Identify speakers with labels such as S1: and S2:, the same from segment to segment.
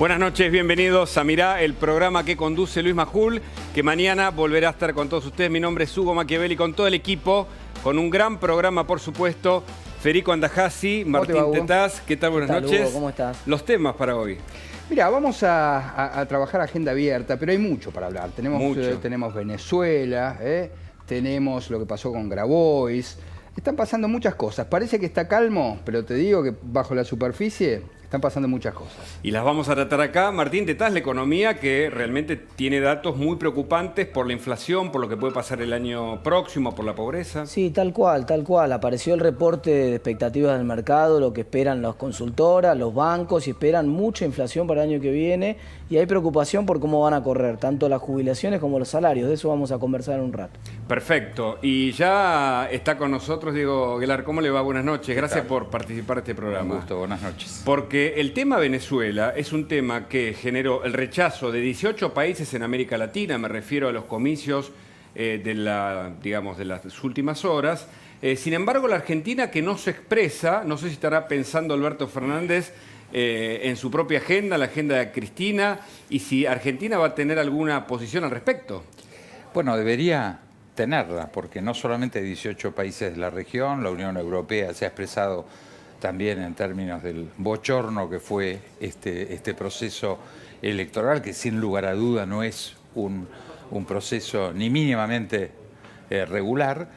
S1: Buenas noches, bienvenidos a Mirá, el programa que conduce Luis Majul, que mañana volverá a estar con todos ustedes. Mi nombre es Hugo Machiavelli, con todo el equipo, con un gran programa, por supuesto. Federico Andajasi, Martín Tetaz, ¿qué tal? Buenas noches.
S2: Hugo, ¿cómo estás?
S1: Los temas para hoy.
S3: Mira, vamos a trabajar agenda abierta, pero hay mucho para hablar. Tenemos Venezuela, tenemos lo que pasó con Grabois. Están pasando muchas cosas. Parece que está calmo, pero te digo que bajo la superficie están pasando muchas cosas.
S1: Y las vamos a tratar acá. Martín Tetaz, la economía que realmente tiene datos muy preocupantes por la inflación, por lo que puede pasar el año próximo, por la pobreza.
S2: Sí, tal cual, tal cual. Apareció el reporte de expectativas del mercado, lo que esperan las consultoras, los bancos, y esperan mucha inflación para el año que viene. Y hay preocupación por cómo van a correr, tanto las jubilaciones como los salarios. De eso vamos a conversar en un rato.
S1: Perfecto. Y ya está con nosotros Diego Aguilar. ¿Cómo le va? Buenas noches. Gracias por participar de este programa.
S4: Un gusto, buenas noches.
S1: Porque el tema Venezuela es un tema que generó el rechazo de 18 países en América Latina. Me refiero a los comicios de las últimas horas. Sin embargo, la Argentina, que no se expresa, no sé si estará pensando Alberto Fernández en su propia agenda, la agenda de Cristina, y si Argentina va a tener alguna posición al respecto.
S4: Bueno, debería tenerla, porque no solamente 18 países de la región, la Unión Europea se ha expresado también en términos del bochorno que fue este proceso electoral, que sin lugar a duda no es un proceso ni mínimamente regular.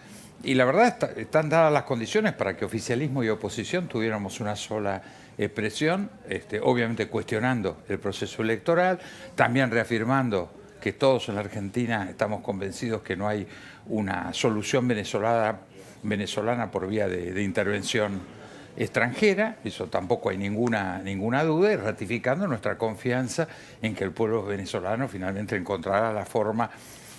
S4: Y la verdad están dadas las condiciones para que oficialismo y oposición tuviéramos una sola expresión, obviamente cuestionando el proceso electoral, también reafirmando que todos en la Argentina estamos convencidos que no hay una solución venezolana por vía de intervención extranjera, eso tampoco hay ninguna duda, y ratificando nuestra confianza en que el pueblo venezolano finalmente encontrará la forma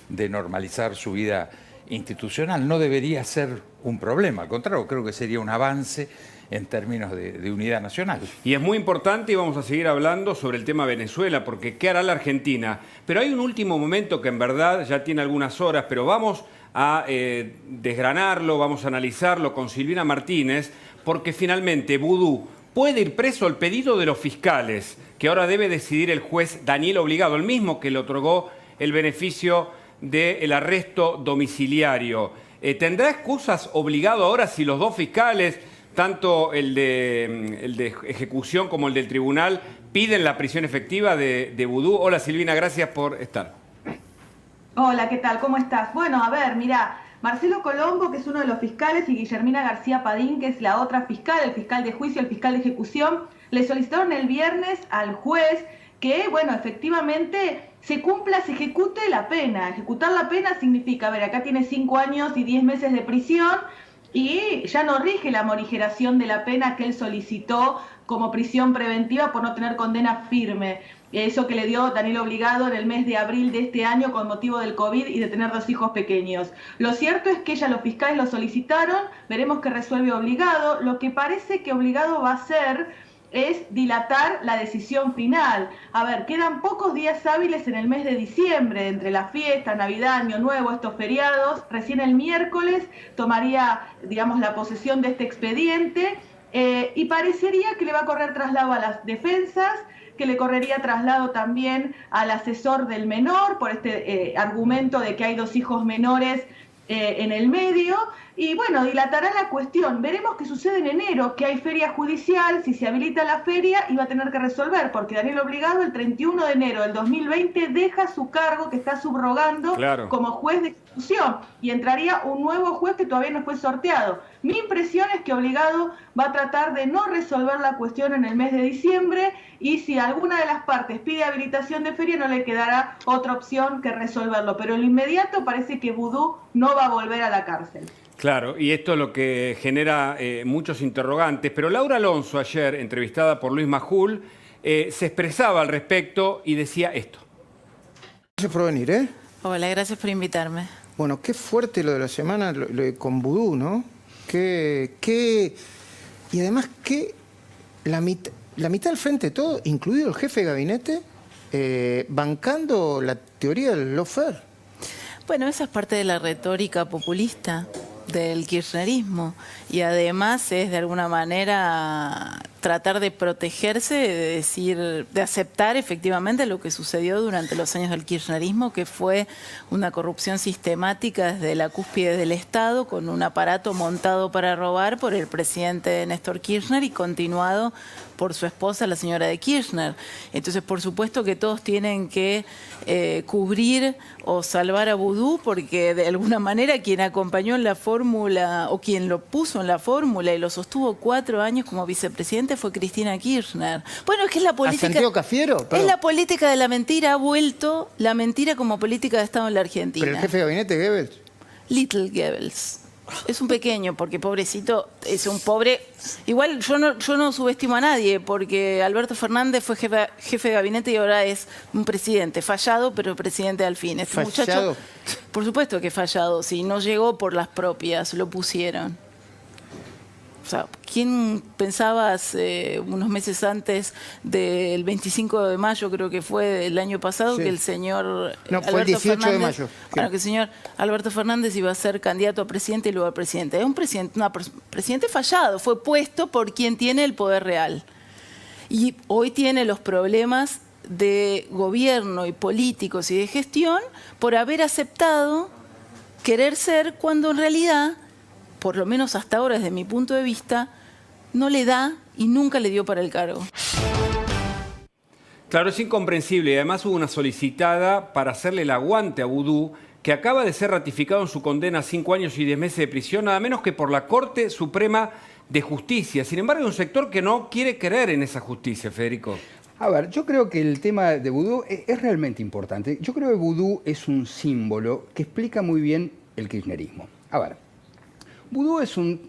S4: de normalizar su vida institucional. No debería ser un problema, al contrario, creo que sería un avance en términos de unidad nacional.
S1: Y es muy importante, y vamos a seguir hablando sobre el tema Venezuela, porque ¿qué hará la Argentina? Pero hay un último momento que en verdad ya tiene algunas horas, pero vamos a desgranarlo, vamos a analizarlo con Silvina Martínez, porque finalmente Vudú puede ir preso al pedido de los fiscales, que ahora debe decidir el juez Daniel Obligado, el mismo que le otorgó el beneficio del arresto domiciliario. ¿Tendrá excusas Obligado ahora si los dos fiscales, tanto el de ejecución como el del tribunal, piden la prisión efectiva de Vudú? Hola Silvina, gracias por estar.
S5: Hola, ¿qué tal? ¿Cómo estás? Bueno, a ver, mirá, Marcelo Colombo, que es uno de los fiscales, y Guillermina García Padín, que es la otra fiscal, el fiscal de juicio, el fiscal de ejecución, le solicitaron el viernes al juez que, bueno, efectivamente se ejecute la pena. Ejecutar la pena significa, a ver, acá tiene 5 años y 10 meses de prisión y ya no rige la morigeración de la pena que él solicitó como prisión preventiva por no tener condena firme. Eso que le dio Daniel Obligado en el mes de abril de este año con motivo del COVID y de tener 2 hijos pequeños. Lo cierto es que ya los fiscales lo solicitaron, veremos qué resuelve Obligado. Lo que parece que Obligado va a hacer es dilatar la decisión final. A ver, quedan pocos días hábiles en el mes de diciembre, entre la fiesta, Navidad, Año Nuevo, estos feriados. Recién el miércoles tomaría, digamos, la posesión de este expediente y parecería que le va a correr traslado a las defensas, que le correría traslado también al asesor del menor por este argumento de que hay 2 hijos menores en el medio, y bueno, dilatará la cuestión. Veremos qué sucede en enero, que hay feria judicial, si se habilita la feria, y va a tener que resolver, porque Daniel Obligado el 31 de enero del 2020 deja su cargo que está subrogando como juez de ejecución, y entraría un nuevo juez que todavía no fue sorteado. Mi impresión es que Obligado va a tratar de no resolver la cuestión en el mes de diciembre, y si alguna de las partes pide habilitación de feria, no le quedará otra opción que resolverlo. Pero en lo inmediato parece que Vudú no va a volver a la cárcel.
S1: Claro, y esto es lo que genera muchos interrogantes. Pero Laura Alonso, ayer, entrevistada por Luis Majul, se expresaba al respecto y decía esto.
S6: Gracias por venir, ¿eh?
S7: Hola, gracias por invitarme.
S6: Bueno, qué fuerte lo de la semana con Vudú, ¿no? Y además que la mitad del frente de todo, incluido el jefe de gabinete, bancando la teoría del lawfare.
S7: Bueno, esa es parte de la retórica populista del kirchnerismo y además es de alguna manera tratar de protegerse, de aceptar efectivamente lo que sucedió durante los años del kirchnerismo, que fue una corrupción sistemática desde la cúspide del Estado, con un aparato montado para robar por el presidente Néstor Kirchner y continuado por su esposa, la señora de Kirchner. Entonces, por supuesto que todos tienen que cubrir o salvar a Vudú, porque de alguna manera quien acompañó en la fórmula o quien lo puso en la fórmula y lo sostuvo 4 años como vicepresidente fue Cristina Kirchner. Bueno, es que es la política...
S6: ¿A Santiago Cafiero? Perdón.
S7: Es la política de la mentira, ha vuelto la mentira como política de Estado en la Argentina.
S6: ¿Pero el jefe de gabinete, Goebbels?
S7: Little Goebbels. Es un pequeño, porque pobrecito, es un pobre... Igual yo no subestimo a nadie, porque Alberto Fernández fue jefe de gabinete y ahora es un presidente fallado, pero presidente al fin. Este
S6: ¿Fallado?
S7: muchacho, por supuesto que fallado, sí, no llegó por las propias, lo pusieron. O sea, ¿quién pensabas unos meses antes del 25 de mayo, creo que fue del año pasado,
S6: Sí.
S7: que el señor
S6: No, fue el 18 de mayo.
S7: Bueno, que el señor Alberto Fernández iba a ser candidato a presidente y luego a presidente? Es un presidente fallado, fue puesto por quien tiene el poder real. Y hoy tiene los problemas de gobierno y políticos y de gestión por haber aceptado querer ser cuando en realidad, por lo menos hasta ahora desde mi punto de vista, no le da y nunca le dio para el cargo.
S1: Claro, es incomprensible y además hubo una solicitada para hacerle el aguante a Vudú, que acaba de ser ratificado en su condena a 5 años y 10 meses de prisión, nada menos que por la Corte Suprema de Justicia. Sin embargo, hay un sector que no quiere creer en esa justicia, Federico.
S3: A ver, yo creo que el tema de vudú es realmente importante. Yo creo que vudú es un símbolo que explica muy bien el kirchnerismo. A ver, vudú es un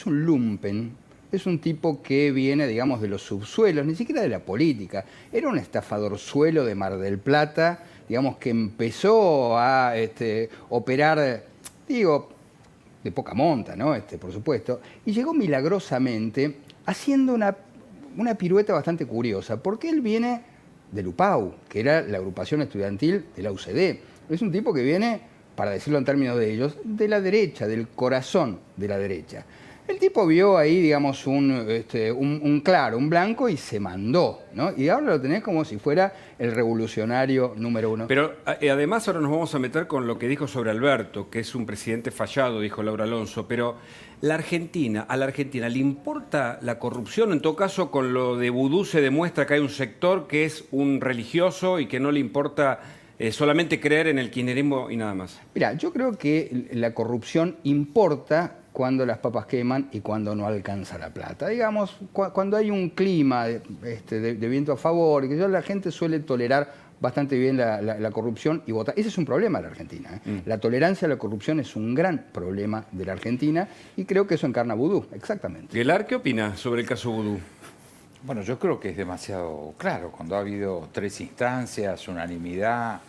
S3: lumpen, es un tipo que viene, digamos, de los subsuelos, ni siquiera de la política. Era un estafadorzuelo de Mar del Plata, digamos, que empezó a operar, digo, de poca monta, ¿no? Por supuesto, y llegó milagrosamente haciendo una pirueta bastante curiosa, porque él viene del UPAU, que era la agrupación estudiantil de la UCD. Es un tipo que viene, para decirlo en términos de ellos, de la derecha, del corazón de la derecha. El tipo vio ahí, digamos, un claro, un blanco y se mandó, ¿no? Y ahora lo tenés como si fuera el revolucionario número 1.
S1: Pero además ahora nos vamos a meter con lo que dijo sobre Alberto, que es un presidente fallado, dijo Laura Alonso, pero a la Argentina ¿le importa la corrupción? En todo caso, con lo de Vudú se demuestra que hay un sector que es un religioso y que no le importa solamente creer en el kirchnerismo y nada más.
S3: Mira, yo creo que la corrupción importa cuando las papas queman y cuando no alcanza la plata. Digamos, cuando hay un clima de viento a favor, y que la gente suele tolerar bastante bien la corrupción y votar. Ese es un problema de la Argentina. La tolerancia a la corrupción es un gran problema de la Argentina y creo que eso encarna vudú, exactamente.
S1: Guelar, ¿qué opina sobre el caso Vudú?
S4: Bueno, yo creo que es demasiado claro. Cuando ha habido 3 instancias, unanimidad,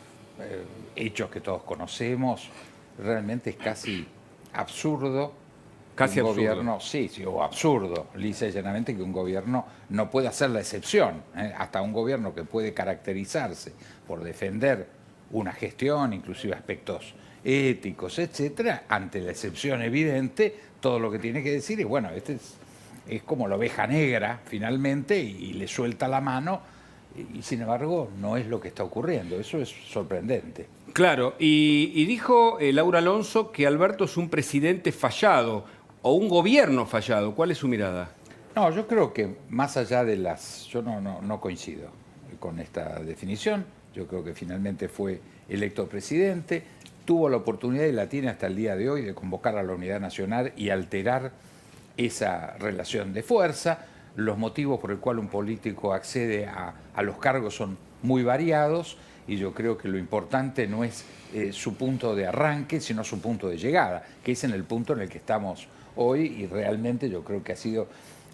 S4: hechos que todos conocemos, realmente es casi absurdo.
S1: Casi
S4: un
S1: absurdo.
S4: Gobierno, sí, o absurdo, lisa y llanamente, que un gobierno no pueda hacer la excepción. Hasta un gobierno que puede caracterizarse por defender una gestión, inclusive aspectos éticos, etcétera, ante la excepción evidente, todo lo que tiene que decir es, bueno, es como la oveja negra, finalmente, y le suelta la mano, y sin embargo no es lo que está ocurriendo. Eso es sorprendente.
S1: Claro, y dijo Laura Alonso que Alberto es un presidente fallado o un gobierno fallado. ¿Cuál es su mirada?
S4: No, yo creo que más allá de yo no coincido con esta definición. Yo creo que finalmente fue electo presidente, tuvo la oportunidad y la tiene hasta el día de hoy de convocar a la unidad nacional y alterar esa relación de fuerza. Los motivos por el cual un político accede a los cargos son muy variados y yo creo que lo importante no es su punto de arranque, sino su punto de llegada, que es en el punto en el que estamos hoy, y realmente yo creo que ha sido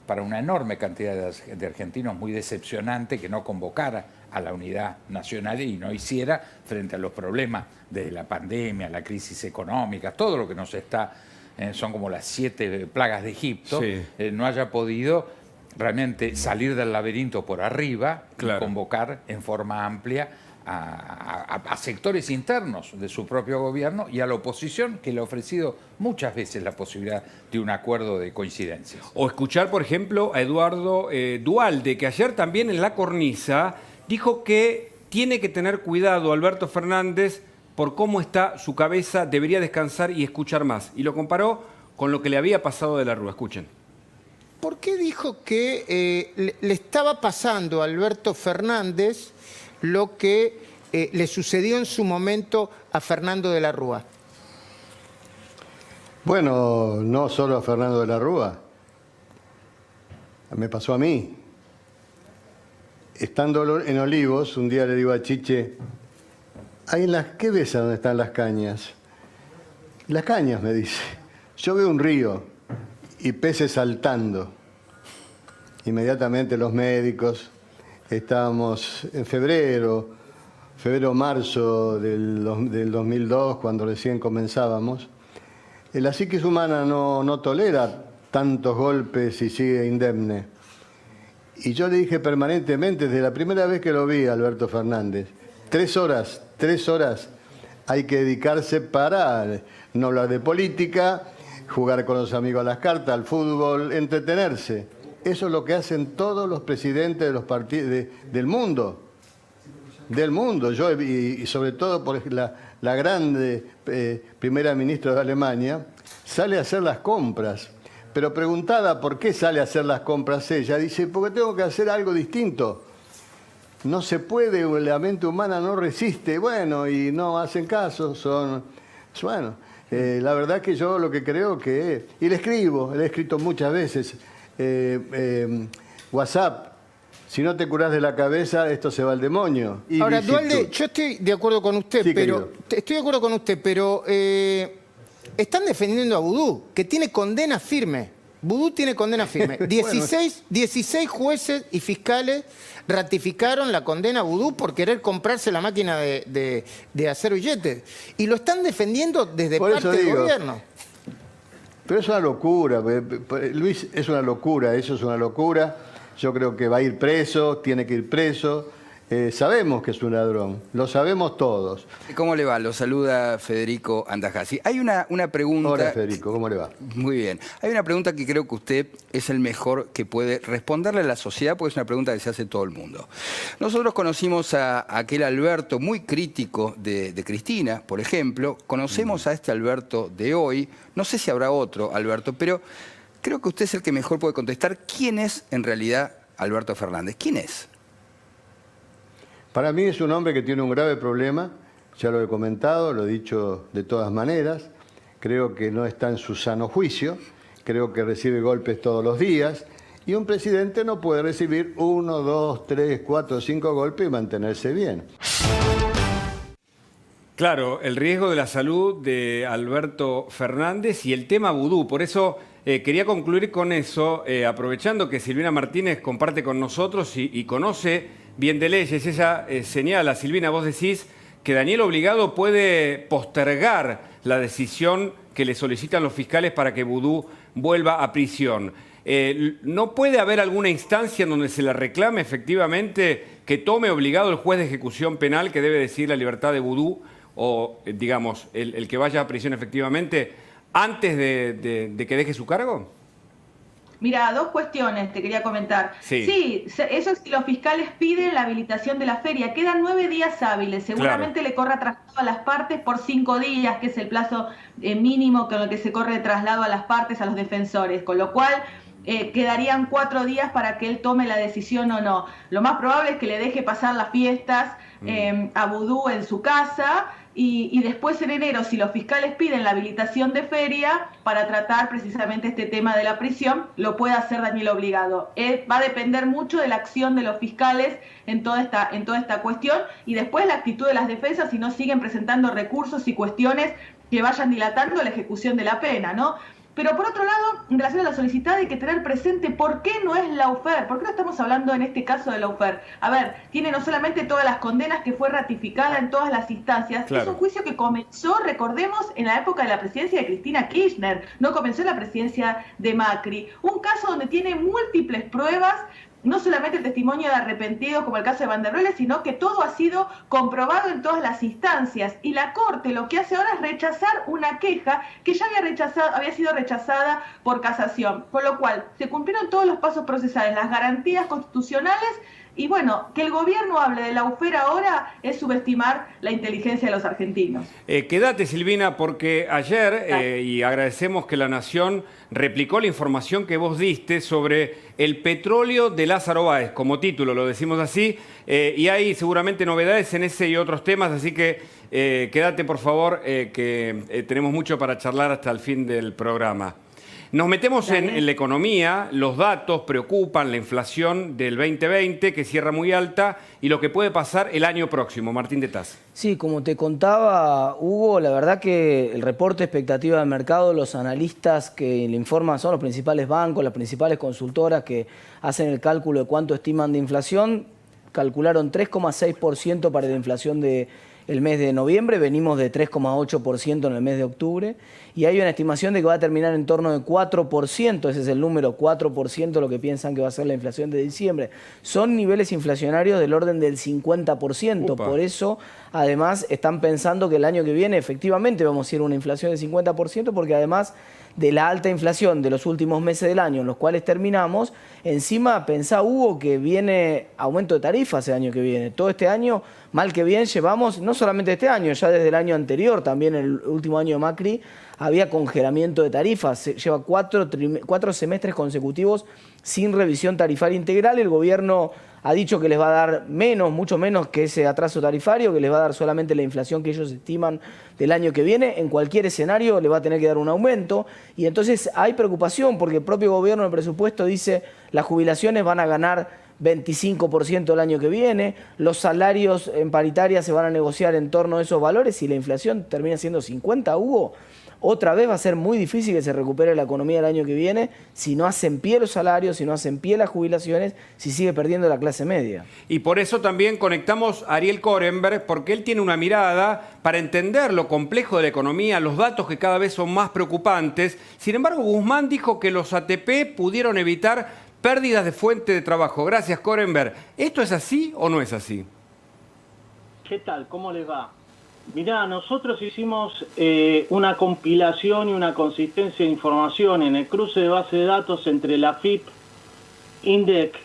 S4: para una enorme cantidad de argentinos muy decepcionante que no convocara a la unidad nacional y no hiciera, frente a los problemas de la pandemia, la crisis económica, todo lo que nos está, son como las 7 plagas de Egipto,
S1: Sí.
S4: No haya podido realmente salir del laberinto por arriba,
S1: Claro,
S4: y convocar en forma amplia a sectores internos de su propio gobierno y a la oposición, que le ha ofrecido muchas veces la posibilidad de un acuerdo de coincidencias.
S1: O escuchar, por ejemplo, a Eduardo Duhalde, que ayer también en La Cornisa dijo que tiene que tener cuidado Alberto Fernández por cómo está su cabeza, debería descansar y escuchar más. Y lo comparó con lo que le había pasado de la Rúa. Escuchen.
S6: ¿Por qué dijo que le estaba pasando a Alberto Fernández lo que le sucedió en su momento a Fernando de la Rúa?
S8: Bueno, no solo a Fernando de la Rúa. Me pasó a mí. Estando en Olivos, un día le digo a Chiche, ¿qué ves a dónde están las cañas? Las cañas, me dice. Yo veo un río y peces saltando. Inmediatamente los médicos, estábamos en marzo del 2002, cuando recién comenzábamos. La psiquis humana no tolera tantos golpes y sigue indemne. Y yo le dije permanentemente, desde la primera vez que lo vi a Alberto Fernández, 3 horas hay que dedicarse para no hablar de política, jugar con los amigos a las cartas, al fútbol, entretenerse. Eso es lo que hacen todos los presidentes de los partidos del mundo. Yo, y sobre todo por la grande primera ministra de Alemania, sale a hacer las compras. Pero preguntada por qué sale a hacer las compras ella, dice, porque tengo que hacer algo distinto. No se puede, la mente humana no resiste. Bueno, y no hacen caso, la verdad que yo lo que creo que... Y le he escrito muchas veces, WhatsApp, si no te curás de la cabeza, esto se va al demonio.
S6: Ahora, Duhalde, yo estoy de acuerdo con usted,
S8: sí,
S6: pero están defendiendo a Vudú, que tiene condena firme. Vudú tiene condena firme. 16 jueces y fiscales ratificaron la condena a Vudú por querer comprarse la máquina de hacer billetes. Y lo están defendiendo desde parte del gobierno.
S8: Pero es una locura, Luis, es una locura, eso es una locura. Yo creo que va a ir preso, tiene que ir preso. Sabemos que es un ladrón, lo sabemos todos.
S3: ¿Cómo le va? Lo saluda Federico Andajasi. Hay una pregunta...
S8: Hola Federico, ¿cómo le va?
S3: Muy bien. Hay una pregunta que creo que usted es el mejor que puede responderle a la sociedad, porque es una pregunta que se hace todo el mundo. Nosotros conocimos a aquel Alberto muy crítico de Cristina, por ejemplo. Conocemos a este Alberto de hoy. No sé si habrá otro Alberto, pero creo que usted es el que mejor puede contestar. ¿Quién es en realidad Alberto Fernández? ¿Quién es?
S8: Para mí es un hombre que tiene un grave problema, ya lo he comentado, lo he dicho de todas maneras, creo que no está en su sano juicio, creo que recibe golpes todos los días, y un presidente no puede recibir 1, 2, 3, 4, 5 golpes y mantenerse bien.
S1: Claro, el riesgo de la salud de Alberto Fernández y el tema vudú, por eso quería concluir con eso, aprovechando que Silvina Martínez comparte con nosotros y conoce bien de leyes. Ella señala, Silvina, vos decís que Daniel Obligado puede postergar la decisión que le solicitan los fiscales para que Vudú vuelva a prisión. ¿No puede haber alguna instancia en donde se le reclame efectivamente que tome Obligado el juez de ejecución penal que debe decidir la libertad de Vudú o, digamos, el que vaya a prisión efectivamente antes de que deje su cargo?
S5: Mira, 2 cuestiones te quería comentar.
S1: Sí,
S5: eso es si los fiscales piden la habilitación de la feria. Quedan 9 días hábiles. Seguramente le corra traslado a las partes por 5 días, que es el plazo mínimo con el que se corre traslado a las partes, a los defensores. Con lo cual quedarían 4 días para que él tome la decisión o no. Lo más probable es que le deje pasar las fiestas a Vudú en su casa. Y después en enero, si los fiscales piden la habilitación de feria para tratar precisamente este tema de la prisión, lo puede hacer Daniel Obligado. Va a depender mucho de la acción de los fiscales en toda esta cuestión y después la actitud de las defensas si no siguen presentando recursos y cuestiones que vayan dilatando la ejecución de la pena, ¿no? Pero por otro lado, en relación a la solicitada hay que tener presente por qué no es Lawfare, por qué no estamos hablando en este caso de Lawfare. A ver, tiene no solamente todas las condenas que fue ratificada en todas las instancias, claro. Es un juicio que comenzó, recordemos, en la época de la presidencia de Cristina Kirchner, no comenzó en la presidencia de Macri. Un caso donde tiene múltiples pruebas no solamente el testimonio de arrepentidos como el caso de Van der Bellen, sino que todo ha sido comprobado en todas las instancias. Y la Corte lo que hace ahora es rechazar una queja que ya había sido rechazada por casación. Con lo cual, se cumplieron todos los pasos procesales, las garantías constitucionales. Y bueno, que el gobierno hable de lawfare ahora es subestimar la inteligencia de los argentinos.
S1: Quédate, Silvina, porque ayer, y agradecemos que La Nación replicó la información que vos diste sobre el petróleo de Lázaro Báez, como título, lo decimos así, y hay seguramente novedades en ese y otros temas, así que quédate, por favor, que tenemos mucho para charlar hasta el fin del programa. Nos metemos en la economía, los datos preocupan, la inflación del 2020 que cierra muy alta y lo que puede pasar el año próximo. Martín de Taz.
S2: Sí, como te contaba, Hugo, la verdad que el reporte de expectativa del mercado, los analistas que le informan son los principales bancos, las principales consultoras que hacen el cálculo de cuánto estiman de inflación, calcularon 3,6% para la inflación del mes de noviembre, venimos de 3,8% en el mes de octubre, y hay una estimación de que va a terminar en torno de 4%, ese es el número, 4% lo que piensan que va a ser la inflación de diciembre. Son niveles inflacionarios del orden del 50%, por eso además están pensando que el año que viene efectivamente vamos a ir a una inflación del 50%, porque además de la alta inflación de los últimos meses del año en los cuales terminamos, encima pensá, Hugo, que viene aumento de tarifas el año que viene. Todo este año, mal que bien, llevamos, no solamente este año, ya desde el año anterior, también el último año de Macri, había congelamiento de tarifas. Lleva cuatro semestres consecutivos sin revisión tarifaria integral. El gobierno ha dicho que les va a dar menos, mucho menos que ese atraso tarifario, que les va a dar solamente la inflación que ellos estiman del año que viene. En cualquier escenario le va a tener que dar un aumento. Y entonces hay preocupación porque el propio gobierno en el presupuesto dice las jubilaciones van a ganar 25% el año que viene, los salarios en paritaria se van a negociar en torno a esos valores y la inflación termina siendo 50, Hugo. Otra vez va a ser muy difícil que se recupere la economía el año que viene si no hacen pie los salarios, si no hacen pie las jubilaciones, si sigue perdiendo la clase media.
S1: Y por eso también conectamos a Ariel Korenberg, porque él tiene una mirada para entender lo complejo de la economía, los datos que cada vez son más preocupantes. Sin embargo, Guzmán dijo que los ATP pudieron evitar pérdidas de fuente de trabajo. Gracias, Korenberg. ¿Esto es así o no es así?
S9: ¿Qué tal? ¿Cómo les va? Mirá, nosotros hicimos una compilación y una consistencia de información en el cruce de base de datos entre la AFIP, INDEC,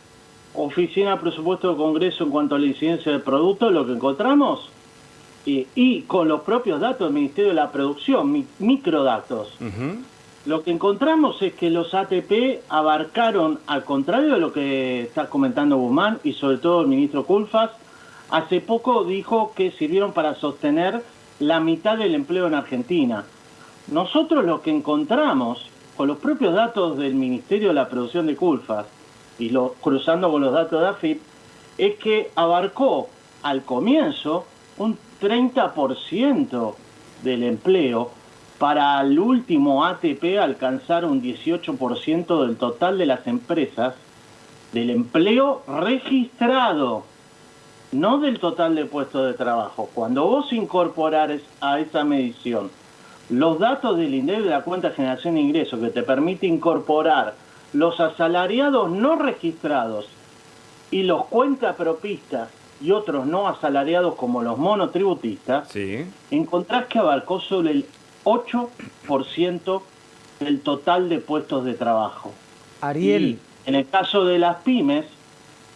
S9: Oficina de Presupuesto del Congreso en cuanto a la incidencia del producto, lo que encontramos, y con los propios datos del Ministerio de la Producción, microdatos. Lo que encontramos es que los ATP abarcaron, al contrario de lo que está comentando Guzmán y sobre todo el ministro Culfas, hace poco dijo que sirvieron para sostener la mitad del empleo en Argentina. Nosotros lo que encontramos, con los propios datos del Ministerio de la Producción de Culfas, y cruzando con los datos de AFIP, es que abarcó al comienzo un 30% del empleo, para el último ATP alcanzar un 18% del total de las empresas, del empleo registrado, no del total de puestos de trabajo. Cuando vos incorporares a esa medición los datos del INDEC de la cuenta de generación de ingresos, que te permite incorporar los asalariados no registrados y los cuentapropistas y otros no asalariados como los monotributistas, encontrás que abarcó sobre el 8% del total de puestos de trabajo.
S2: Ariel.
S9: Y en el caso de las pymes,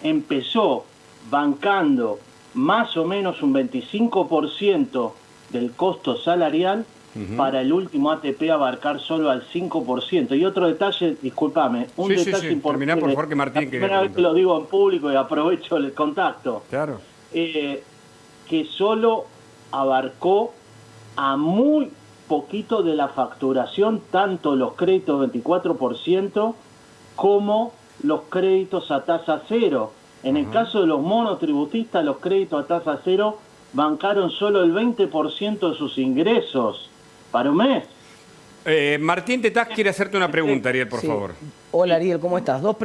S9: empezó bancando más o menos un 25% del costo salarial para el último ATP abarcar solo al 5%. Y otro detalle, discúlpame, un detalle importante.
S1: Terminá, por favor, que Martín quería
S9: primera vez que lo digo en público y aprovecho el contacto.
S1: Claro.
S9: Que solo abarcó a muy poquito de la facturación, tanto los créditos 24% como los créditos a tasa cero. En el caso de los monotributistas, los créditos a tasa cero bancaron solo el 20% de sus ingresos para un mes.
S1: Martín Tetaz quiere hacerte una pregunta, Ariel, por favor.
S2: Hola, Ariel, ¿cómo estás? Dos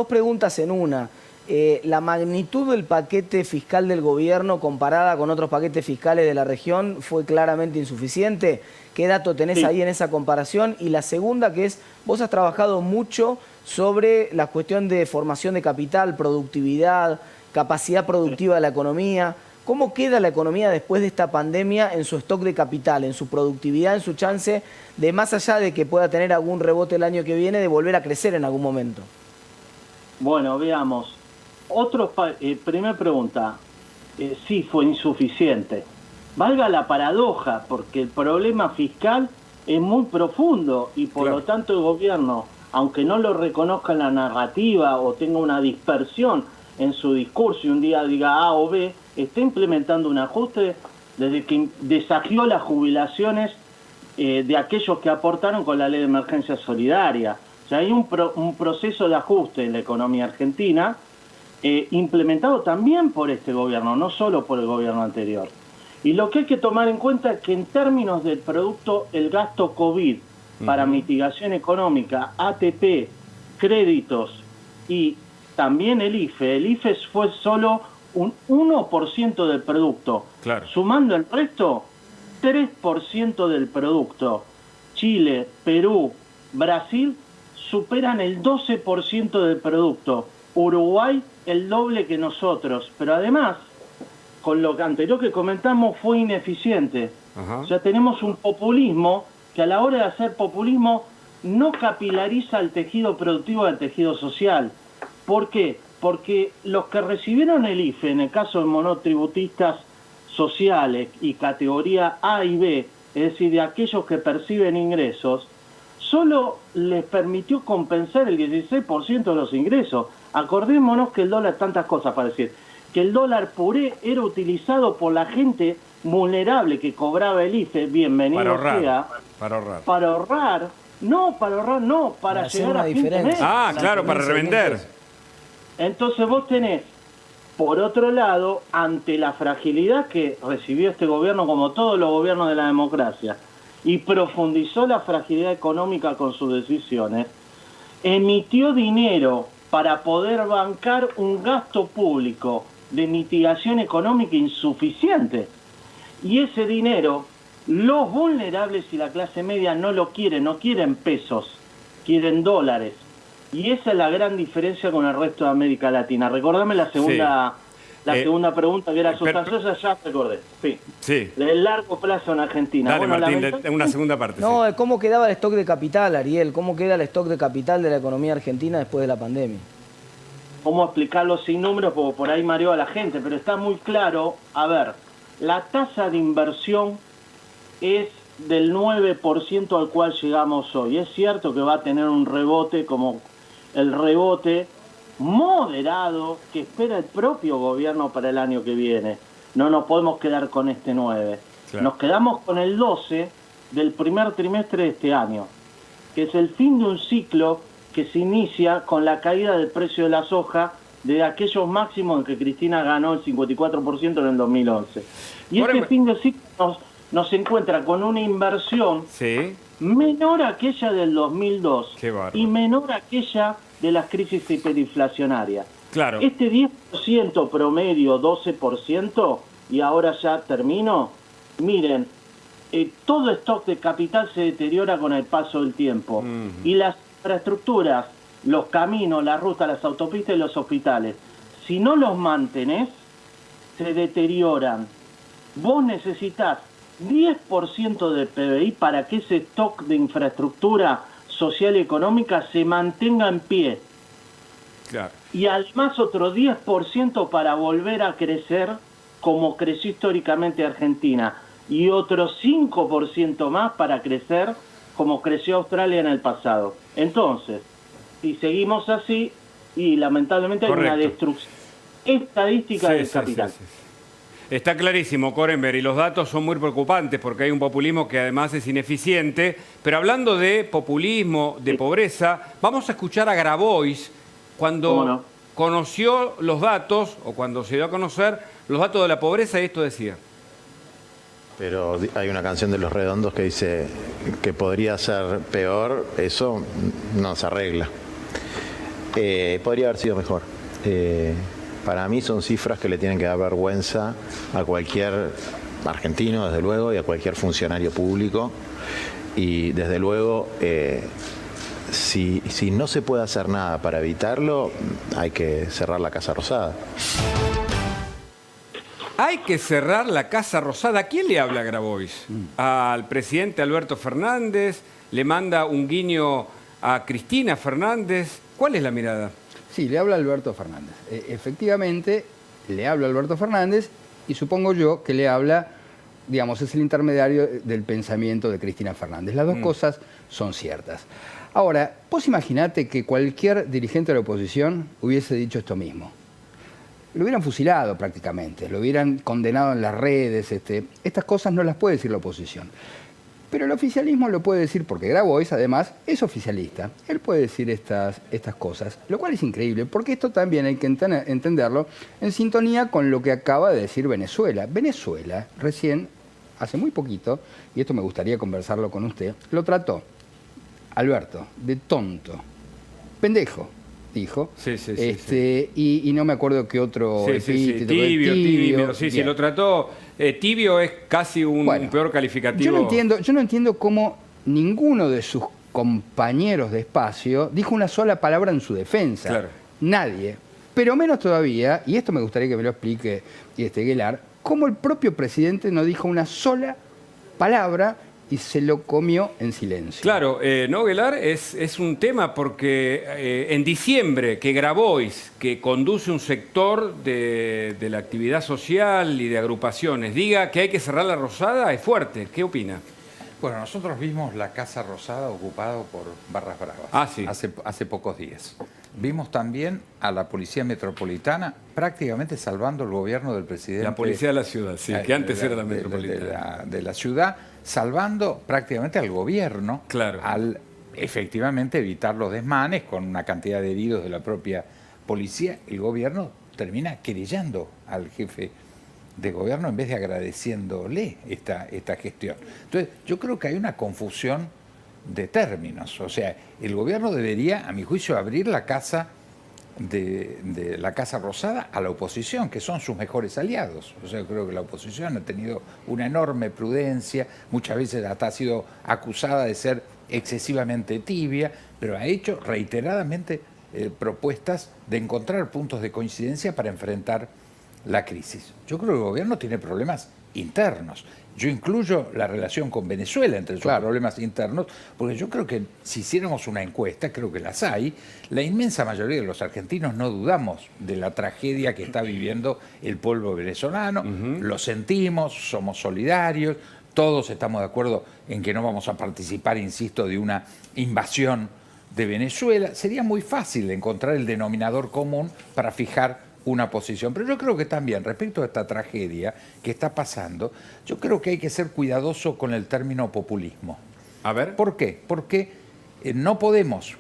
S2: preguntas en una. la magnitud del paquete fiscal del gobierno comparada con otros paquetes fiscales de la región fue claramente insuficiente. ¿Qué dato tenés ahí en esa comparación? Y la segunda, que es, vos has trabajado mucho sobre la cuestión de formación de capital, productividad, capacidad productiva de la economía. ¿Cómo queda la economía después de esta pandemia en su stock de capital, en su productividad, en su chance de, más allá de que pueda tener algún rebote el año que viene, de volver a crecer en algún momento?
S9: Bueno, veamos. Primera pregunta. Sí, fue insuficiente. Valga la paradoja, porque el problema fiscal es muy profundo y por lo tanto el gobierno, aunque no lo reconozca en la narrativa o tenga una dispersión en su discurso y un día diga A o B, está implementando un ajuste desde que desafió las jubilaciones de aquellos que aportaron con la ley de emergencia solidaria. O sea, hay un proceso de ajuste en la economía argentina implementado también por este gobierno, no solo por el gobierno anterior. Y lo que hay que tomar en cuenta es que en términos del producto, el gasto COVID para mitigación económica, ATP, créditos y también el IFE fue solo un 1% del producto. Claro. Sumando el resto, 3% del producto. Chile, Perú, Brasil superan el 12% del producto. Uruguay el doble que nosotros. Pero además, con lo anterior que comentamos, fue ineficiente. O sea, tenemos un populismo que a la hora de hacer populismo no capilariza el tejido productivo del tejido social. ¿Por qué? Porque los que recibieron el IFE, en el caso de monotributistas sociales y categoría A y B, es decir, de aquellos que perciben ingresos, solo les permitió compensar el 16% de los ingresos. Acordémonos que el dólar, tantas cosas para decir, que el dólar puré era utilizado por la gente vulnerable que cobraba el IFE, bienvenido sea. Para ahorrar, para llegar a fin de mes.
S1: Ah, claro, para revender.
S9: Entonces vos tenés, por otro lado, ante la fragilidad que recibió este gobierno, como todos los gobiernos de la democracia, y profundizó la fragilidad económica con sus decisiones, emitió dinero para poder bancar un gasto público de mitigación económica insuficiente. Y ese dinero, los vulnerables y la clase media no lo quieren, no quieren pesos, quieren dólares. Y esa es la gran diferencia con el resto de América Latina. Recordame la segunda, segunda pregunta, que era sustanciosa, ya recordé. Sí. El largo plazo en Argentina.
S1: Dale, bueno, Martín, una segunda parte.
S2: No, ¿cómo quedaba el stock de capital, Ariel? ¿Cómo queda el stock de capital de la economía argentina después de la pandemia?
S9: ¿Cómo explicarlo sin números? Porque por ahí mareó a la gente, pero está muy claro. A ver, la tasa de inversión es del 9% al cual llegamos hoy. Es cierto que va a tener un rebote como el rebote moderado que espera el propio gobierno para el año que viene. No nos podemos quedar con este 9. Claro. Nos quedamos con el 12 del primer trimestre de este año, que es el fin de un ciclo que se inicia con la caída del precio de la soja de aquellos máximos en que Cristina ganó el 54% en el 2011. Y este fin de ciclo nos encuentra con una inversión menor a aquella del 2002 y menor a aquella de las crisis hiperinflacionarias.
S1: Claro.
S9: Este 10% promedio, 12%, y ahora ya termino, miren, todo stock de capital se deteriora con el paso del tiempo. Y las infraestructuras, los caminos, las rutas, las autopistas y los hospitales, si no los mantenés, se deterioran. Vos necesitas 10% del PBI para que ese stock de infraestructura social y económica se mantenga en pie.
S1: Claro.
S9: Y además otro 10% para volver a crecer como creció históricamente Argentina. Y otro 5% más para crecer como creció Australia en el pasado. Entonces, si seguimos así, y lamentablemente hay una destrucción estadística del capital.
S1: Está clarísimo, Korenberg, y los datos son muy preocupantes porque hay un populismo que además es ineficiente. Pero hablando de populismo, de pobreza, vamos a escuchar a Grabois cuando conoció los datos, o cuando se dio a conocer los datos de la pobreza, y esto decía.
S10: Pero hay una canción de Los Redondos que dice que podría ser peor, eso no se arregla. Podría haber sido mejor. para mí son cifras que le tienen que dar vergüenza a cualquier argentino, desde luego, y a cualquier funcionario público. Y desde luego, si no se puede hacer nada para evitarlo, hay que cerrar la Casa Rosada.
S1: Hay que cerrar la Casa Rosada. ¿A quién le habla Grabois? ¿Al presidente Alberto Fernández? ¿Le manda un guiño a Cristina Fernández? ¿Cuál es la mirada?
S3: Sí, le habla Alberto Fernández. Efectivamente, le habla Alberto Fernández y supongo yo que le habla, digamos, es el intermediario del pensamiento de Cristina Fernández. Las dos cosas son ciertas. Ahora, vos imaginate que cualquier dirigente de la oposición hubiese dicho esto mismo. Lo hubieran fusilado prácticamente, lo hubieran condenado en las redes. Estas cosas no las puede decir la oposición. Pero el oficialismo lo puede decir porque Grabois, además, es oficialista. Él puede decir estas cosas, lo cual es increíble, porque esto también hay que entenderlo en sintonía con lo que acaba de decir Venezuela. Venezuela, recién, hace muy poquito, y esto me gustaría conversarlo con usted, lo trató, Alberto, de tonto, pendejo, dijo. Y no me acuerdo qué otro epíteto.
S1: Tibio. Sí, lo trató. Tibio es casi un peor calificativo.
S3: Yo no entiendo cómo ninguno de sus compañeros de espacio dijo una sola palabra en su defensa.
S1: Claro.
S3: Nadie. Pero menos todavía, y esto me gustaría que me lo explique Guilar, cómo el propio presidente no dijo una sola palabra y se lo comió en silencio.
S1: Claro, no, Guilar, es un tema porque en diciembre que Grabois, que conduce un sector de la actividad social y de agrupaciones, diga que hay que cerrar la Rosada, es fuerte. ¿Qué opina?
S4: Bueno, nosotros vimos la Casa Rosada ocupada por barras bravas hace pocos días. Vimos también a la Policía Metropolitana prácticamente salvando el gobierno del presidente.
S1: La Policía de la Ciudad, sí, que antes era la Metropolitana.
S4: De la ciudad, salvando prácticamente al gobierno, al efectivamente evitar los desmanes con una cantidad de heridos de la propia policía. El gobierno termina querellando al jefe de gobierno en vez de agradeciéndole esta gestión. Entonces, yo creo que hay una confusión de términos. O sea, el gobierno debería, a mi juicio, abrir la casa de la Casa Rosada a la oposición, que son sus mejores aliados. O sea, creo que la oposición ha tenido una enorme prudencia, muchas veces hasta ha sido acusada de ser excesivamente tibia, pero ha hecho reiteradamente propuestas de encontrar puntos de coincidencia para enfrentar la crisis. Yo creo que el gobierno tiene problemas internos. Yo incluyo la relación con Venezuela entre sus problemas internos, porque yo creo que si hiciéramos una encuesta, creo que las hay, la inmensa mayoría de los argentinos no dudamos de la tragedia que está viviendo el pueblo venezolano, lo sentimos, somos solidarios, todos estamos de acuerdo en que no vamos a participar, insisto, de una invasión de Venezuela. Sería muy fácil encontrar el denominador común para fijar una posición. Pero yo creo que también, respecto a esta tragedia que está pasando, yo creo que hay que ser cuidadoso con el término populismo.
S1: A ver.
S4: ¿Por qué? Porque no podemos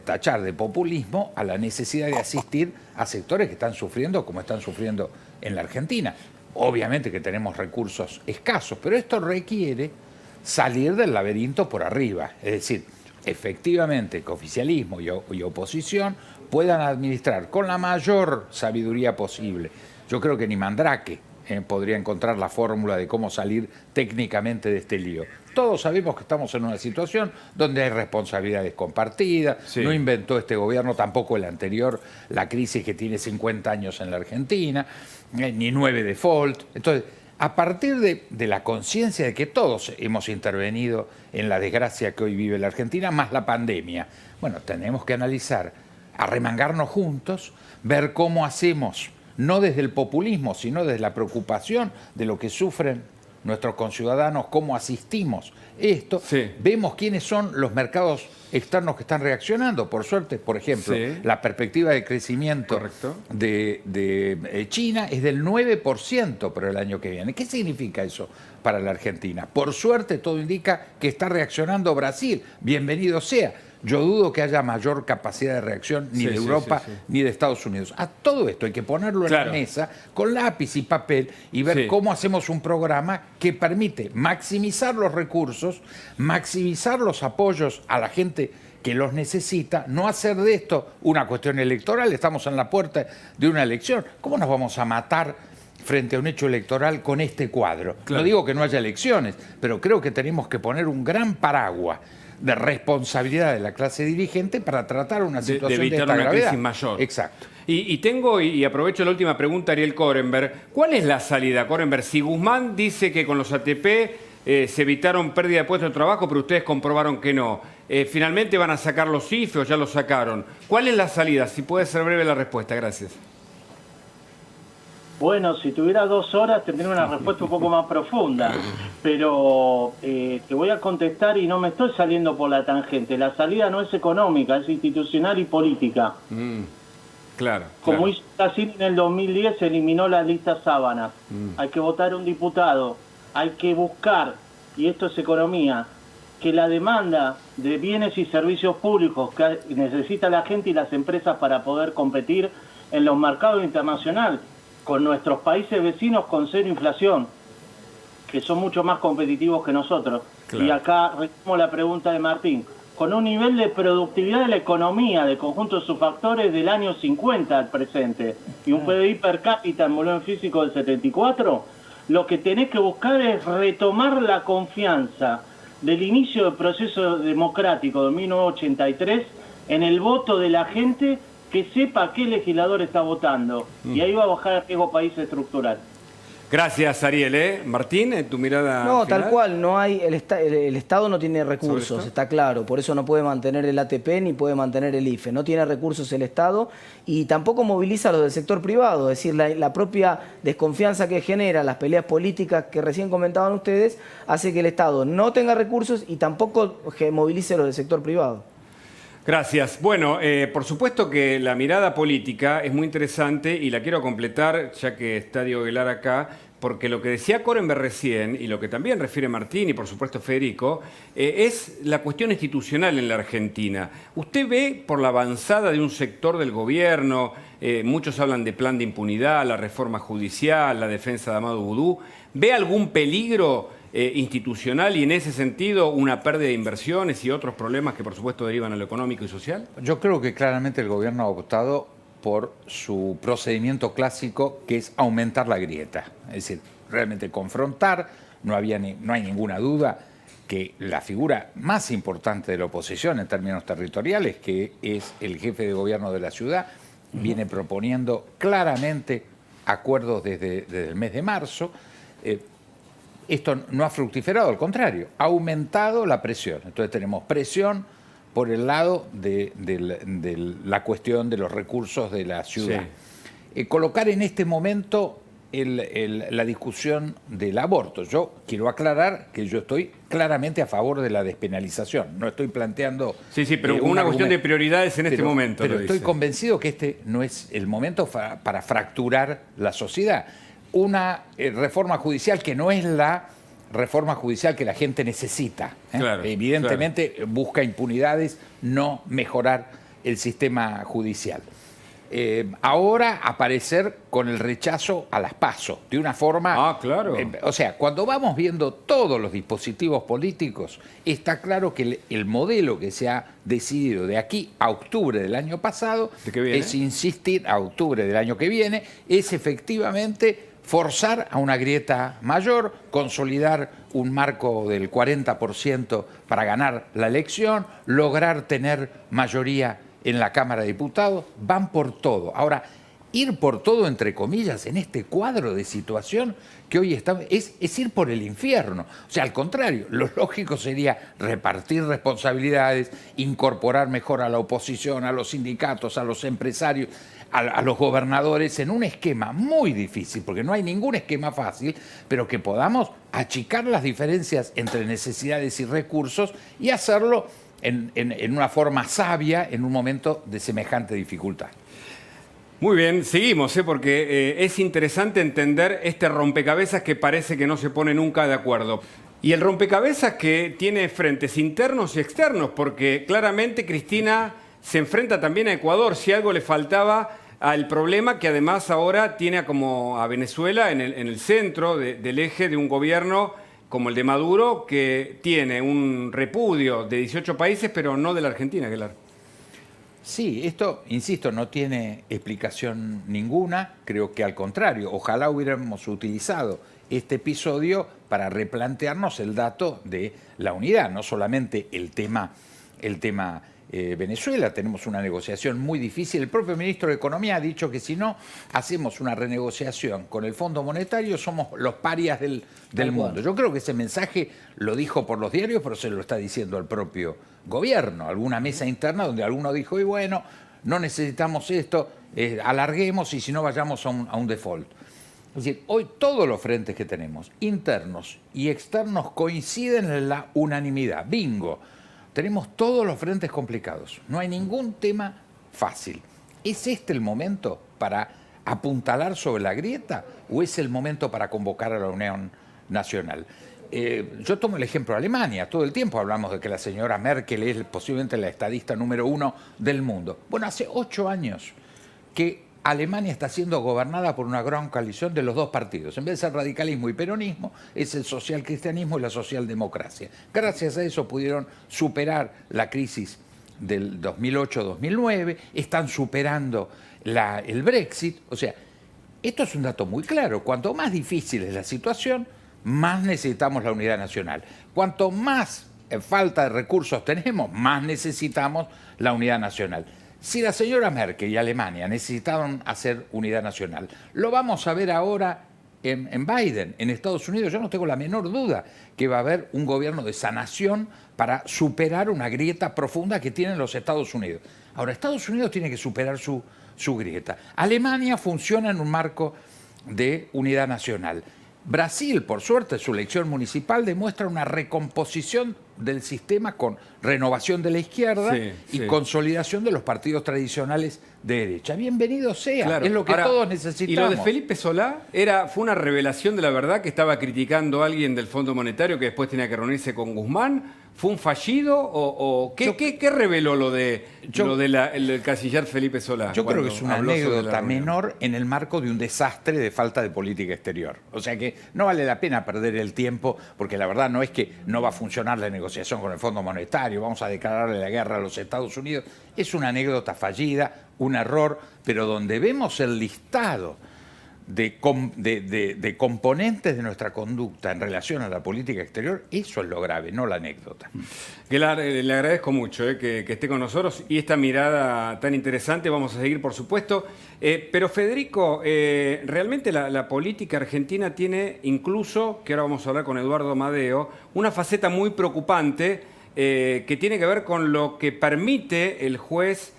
S4: tachar de populismo a la necesidad de asistir a sectores que están sufriendo como están sufriendo en la Argentina. Obviamente que tenemos recursos escasos, pero esto requiere salir del laberinto por arriba. Es decir, efectivamente que oficialismo y oposición puedan administrar con la mayor sabiduría posible. Yo creo que ni Mandrake podría encontrar la fórmula de cómo salir técnicamente de este lío. Todos sabemos que estamos en una situación donde hay responsabilidades compartidas, no inventó este gobierno, tampoco el anterior, la crisis que tiene 50 años en la Argentina, ni 9 default. Entonces, a partir de la conciencia de que todos hemos intervenido en la desgracia que hoy vive la Argentina, más la pandemia, bueno, tenemos que analizar, arremangarnos juntos, ver cómo hacemos, no desde el populismo, sino desde la preocupación de lo que sufren nuestros conciudadanos, cómo asistimos esto, vemos quiénes son los mercados externos que están reaccionando. Por suerte, por ejemplo, la perspectiva de crecimiento de China es del 9% para el año que viene. ¿Qué significa eso para la Argentina? Por suerte, todo indica que está reaccionando Brasil. Bienvenido sea. Yo dudo que haya mayor capacidad de reacción ni de Europa ni de Estados Unidos. A todo esto hay que ponerlo en la mesa con lápiz y papel y ver cómo hacemos un programa que permite maximizar los recursos, maximizar los apoyos a la gente que los necesita, no hacer de esto una cuestión electoral. Estamos en la puerta de una elección. ¿Cómo nos vamos a matar frente a un hecho electoral con este cuadro?
S1: Claro.
S4: No digo que no haya elecciones, pero creo que tenemos que poner un gran paraguas de responsabilidad de la clase dirigente para tratar una situación de
S1: evitar
S4: esta
S1: una
S4: gravedad.
S1: crisis mayor.
S4: Exacto.
S1: Y aprovecho la última pregunta, Ariel Korenberg. ¿Cuál es la salida, Korenberg? Si Guzmán dice que con los ATP se evitaron pérdida de puestos de trabajo, pero ustedes comprobaron que no. ¿Finalmente van a sacar los IFE o ya los sacaron? ¿Cuál es la salida? Si puede ser breve la respuesta. Gracias.
S9: Bueno, si tuviera 2 horas tendría una respuesta un poco más profunda, pero te voy a contestar y no me estoy saliendo por la tangente. La salida no es económica, es institucional y política.
S1: Claro.
S9: Como hizo Brasil en el 2010, eliminó las listas sábanas. Hay que votar un diputado, hay que buscar, y esto es economía, que la demanda de bienes y servicios públicos que necesita la gente y las empresas para poder competir en los mercados internacionales, con nuestros países vecinos con 0 inflación, que son mucho más competitivos que nosotros.
S1: Claro.
S9: Y acá retomo la pregunta de Martín. Con un nivel de productividad de la economía, de conjunto de sus factores del año 50 al presente, y un PBI per cápita en volumen físico del 74, lo que tenés que buscar es retomar la confianza del inicio del proceso democrático de 1983 en el voto de la gente, que sepa qué legislador está votando. Y ahí va a bajar el riesgo país estructural.
S1: Gracias, Ariel. Martín, en tu mirada
S2: No,
S1: final.
S2: tal cual, no hay, el Estado no tiene recursos,
S1: esto?
S2: está claro, por eso no puede mantener el ATP ni puede mantener el IFE, no tiene recursos el Estado y tampoco moviliza a los del sector privado, es decir, la propia desconfianza que genera, las peleas políticas que recién comentaban ustedes, hace que el Estado no tenga recursos y tampoco movilice a los del sector privado.
S1: Gracias. Bueno, por supuesto que la mirada política es muy interesante y la quiero completar, ya que está Diego Aguilar acá, porque lo que decía Korenberg recién y lo que también refiere Martín y por supuesto Federico, es la cuestión institucional en la Argentina. ¿Usted ve por la avanzada de un sector del gobierno, muchos hablan de plan de impunidad, la reforma judicial, la defensa de Amadou Boudou, ve algún peligro institucional y en ese sentido una pérdida de inversiones y otros problemas que por supuesto derivan a lo económico y social?
S4: Yo creo que claramente el gobierno ha optado por su procedimiento clásico, que es aumentar la grieta. Es decir, realmente confrontar, no hay ninguna duda que la figura más importante de la oposición en términos territoriales, que es el jefe de gobierno de la ciudad, viene proponiendo claramente acuerdos desde el mes de marzo. Esto no ha fructiferado, al contrario, ha aumentado la presión. Entonces tenemos presión por el lado de la cuestión de los recursos de la ciudad. Sí. Colocar en este momento la discusión del aborto. Yo quiero aclarar que yo estoy claramente a favor de la despenalización. No estoy planteando...
S1: Sí, pero con una cuestión de prioridades en este momento.
S4: Pero estoy convencido que este no es el momento para fracturar la sociedad. Una reforma judicial que no es la reforma judicial que la gente necesita.
S1: Claro,
S4: evidentemente busca impunidades, no mejorar el sistema judicial. Ahora aparecer con el rechazo a las PASO, de una forma...
S1: claro.
S4: O sea, cuando vamos viendo todos los dispositivos políticos, está claro que el modelo que se ha decidido de aquí a octubre del año pasado es insistir, a octubre del año que viene, es efectivamente forzar a una grieta mayor, consolidar un marco del 40% para ganar la elección, lograr tener mayoría en la Cámara de Diputados, van por todo. Ahora, ir por todo, entre comillas, en este cuadro de situación que hoy está, es ir por el infierno. O sea, al contrario, lo lógico sería repartir responsabilidades, incorporar mejor a la oposición, a los sindicatos, a los empresarios, a los gobernadores en un esquema muy difícil, porque no hay ningún esquema fácil, pero que podamos achicar las diferencias entre necesidades y recursos y hacerlo en una forma sabia en un momento de semejante dificultad.
S1: Muy bien, seguimos, porque es interesante entender este rompecabezas que parece que no se pone nunca de acuerdo. Y el rompecabezas que tiene frentes internos y externos, porque claramente Cristina se enfrenta también a Ecuador, si algo le faltaba al problema que además ahora tiene como a Venezuela en el centro del eje de un gobierno como el de Maduro, que tiene un repudio de 18 países, pero no de la Argentina, Kelar.
S4: Sí, esto, insisto, no tiene explicación ninguna. Creo que al contrario, ojalá hubiéramos utilizado este episodio para replantearnos el dato de la unidad, no solamente el tema Venezuela. Tenemos una negociación muy difícil. El propio ministro de Economía ha dicho que si no hacemos una renegociación con el Fondo Monetario somos los parias del mundo. Yo creo que ese mensaje lo dijo por los diarios, pero se lo está diciendo al propio gobierno. Alguna mesa interna donde alguno dijo, y bueno, no necesitamos esto, alarguemos y si no vayamos a un default. Es decir, hoy todos los frentes que tenemos, internos y externos, coinciden en la unanimidad. Bingo. Tenemos todos los frentes complicados. No hay ningún tema fácil. ¿Es este el momento para apuntalar sobre la grieta o es el momento para convocar a la Unión Nacional? Yo tomo el ejemplo de Alemania. Todo el tiempo hablamos de que la señora Merkel es posiblemente la estadista número 1 del mundo. Bueno, hace 8 años que Alemania está siendo gobernada por una gran coalición de los dos partidos. En vez de ser radicalismo y peronismo, es el socialcristianismo y la socialdemocracia. Gracias a eso pudieron superar la crisis del 2008-2009, están superando el Brexit. O sea, esto es un dato muy claro. Cuanto más difícil es la situación, más necesitamos la unidad nacional. Cuanto más falta de recursos tenemos, más necesitamos la unidad nacional. Si la señora Merkel y Alemania necesitaban hacer unidad nacional, lo vamos a ver ahora en Biden, en Estados Unidos. Yo no tengo la menor duda que va a haber un gobierno de sanación para superar una grieta profunda que tienen los Estados Unidos. Ahora, Estados Unidos tiene que superar su grieta. Alemania funciona en un marco de unidad nacional. Brasil, por suerte, su elección municipal demuestra una recomposición del sistema con renovación de la izquierda y consolidación de los partidos tradicionales de derecha. Bienvenido sea, claro. Es lo que todos necesitamos.
S1: Y lo de Felipe Solá fue una revelación de la verdad, que estaba criticando a alguien del Fondo Monetario que después tenía que reunirse con Guzmán. ¿Fue un fallido o qué reveló lo del canciller Felipe Solá?
S4: Yo creo que es una anécdota menor en el marco de un desastre de falta de política exterior. O sea que no vale la pena perder el tiempo, porque la verdad no es que no va a funcionar la negociación con el Fondo Monetario, vamos a declararle la guerra a los Estados Unidos. Es una anécdota fallida, un error, pero donde vemos el listado de componentes de nuestra conducta en relación a la política exterior, eso es lo grave, no la anécdota.
S1: Kelar, le agradezco mucho que esté con nosotros y esta mirada tan interesante. Vamos a seguir, por supuesto. Pero Federico, realmente la política argentina tiene incluso, que ahora vamos a hablar con Eduardo Amadeo, una faceta muy preocupante que tiene que ver con lo que permite el juez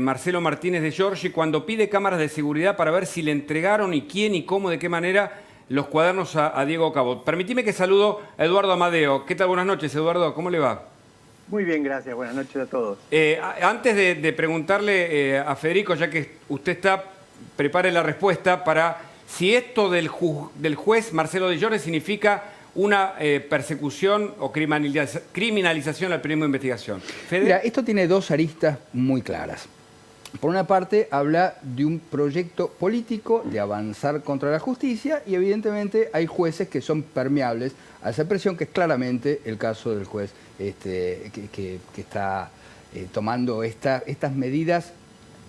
S1: Marcelo Martínez de Giorgi cuando pide cámaras de seguridad para ver si le entregaron y quién y cómo, de qué manera, los cuadernos a Diego Cabot. Permitime que saludo a Eduardo Amadeo. ¿Qué tal? Buenas noches, Eduardo. ¿Cómo le va?
S11: Muy bien, gracias. Buenas noches a todos.
S1: Antes de preguntarle a Federico, ya que usted prepare la respuesta para si esto del juez Marcelo de Giorgi significa una persecución o criminalización al periodismo de investigación.
S3: Mira, esto tiene dos aristas muy claras. Por una parte, habla de un proyecto político de avanzar contra la justicia y evidentemente hay jueces que son permeables a esa presión, que es claramente el caso del juez que está tomando estas medidas